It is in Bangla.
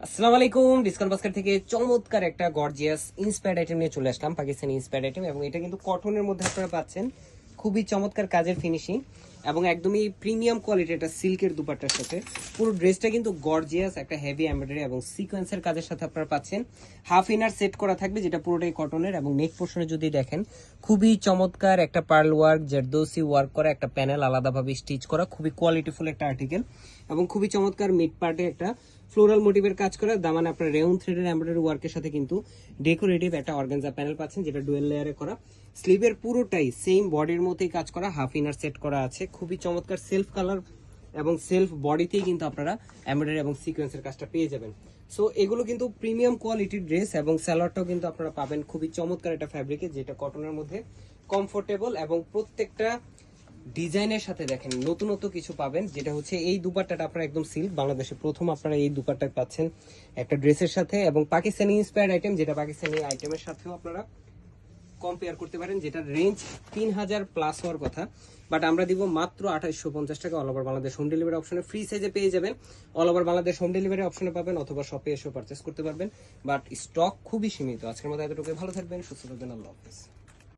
আসসালামু আলাইকুম। ডিসকাউন্ট বাস্কেট থেকে চমৎকার একটা গর্জিয়াস ইন্সপায়ার্ড আইটেম নিয়ে চলে আসলাম, পাকিস্তানি ইন্সপায়ার্ড আইটেম, এবং এটা কিন্তু কটনের মধ্যে আপনারা পাচ্ছেন। খুবই চমৎকার কাজের ফিনিশিং এবং একদমই প্রিমিয়াম কোয়ালিটি, এটা সিল্কের দুপাট্টার সাথে। পুরো ড্রেসটা কিন্তু গর্জিয়াস একটা হেভি এমব্রয়ডারি এবং সিকোয়েন্সের কাজের সাথে আপনারা পাচ্ছেন। হাফ ইনার সেট করা থাকবে, যেটা পুরোটাই কটনের, এবং নেক পোর্শনে যদি দেখেন খুবই চমৎকার একটা পার্ল ওয়ার্ক, জারদৌসি ওয়ার্ক করা একটা প্যানেল আলাদাভাবে স্টিচ করা, খুবই কোয়ালিটিফুল একটা আর্টিকেল, এবং খুবই চমৎকার মিড পার্টে একটা ফ্লোরাল মোটিভের কাজ করা। দামানে আপনার রেউন থ্রেডের এমব্রয়ডারি ওয়ার্কের সাথে কিন্তু ডেকোরেটিভ একটা অর্গানজা প্যানেল পাচ্ছেন, যেটা ডুয়েল লেয়ারে করা। স্লিভের পুরোটাই সেম বডির মতোই কাজ করা, হাফ ইনার সেট করা আছে। খুবই চমৎকার সেলফ কালার এবং সেলফ বডিতেই কিন্তু আপনারা এমব্রয়ডারি এবং সিকোয়েন্সের কাজটা পেয়ে যাবেন। সো এগুলো কিন্তু প্রিমিয়াম কোয়ালিটির ড্রেস, এবং স্যালোয়ারটাও কিন্তু আপনারা পাবেন খুবই চমৎকার একটা ফ্যাব্রিকে, যেটা কটনের মধ্যে কমফোর্টেবল, এবং প্রত্যেকটা ডিজাইনের সাথে দেখেন নতুনত্ব কিছু পাবেন। যেটা হচ্ছে এই দুপাট্টাটা আপনারা একদম সিল্ক, বাংলাদেশে প্রথম আপনারা এই দুপাট্টা পাচ্ছেন একটা ড্রেসের সাথে, এবং পাকিস্তানি ইন্সপায়ার্ড আইটেম, যেটা পাকিস্তানি আইটেমের সাথেও আপনারা কম্পেয়ার করতে পারেন, যেটা রেঞ্জ 3000 প্লাস হওয়ার কথা, বাট আমরা দিব মাত্র 2850 টাকা। All over Bangladesh home delivery অপশনে ফ্রি সাইজে পেয়ে যাবেন। All over Bangladesh home delivery অপশনে পাবেন, অথবা শপে এসেও পারচেস করতে পারবেন, বাট স্টক খুবই সীমিত। আজকের মতো এতটুকু, ভালো থাকবেন, সুস্থ থাকবেন, আল্লাহ হাফেজ।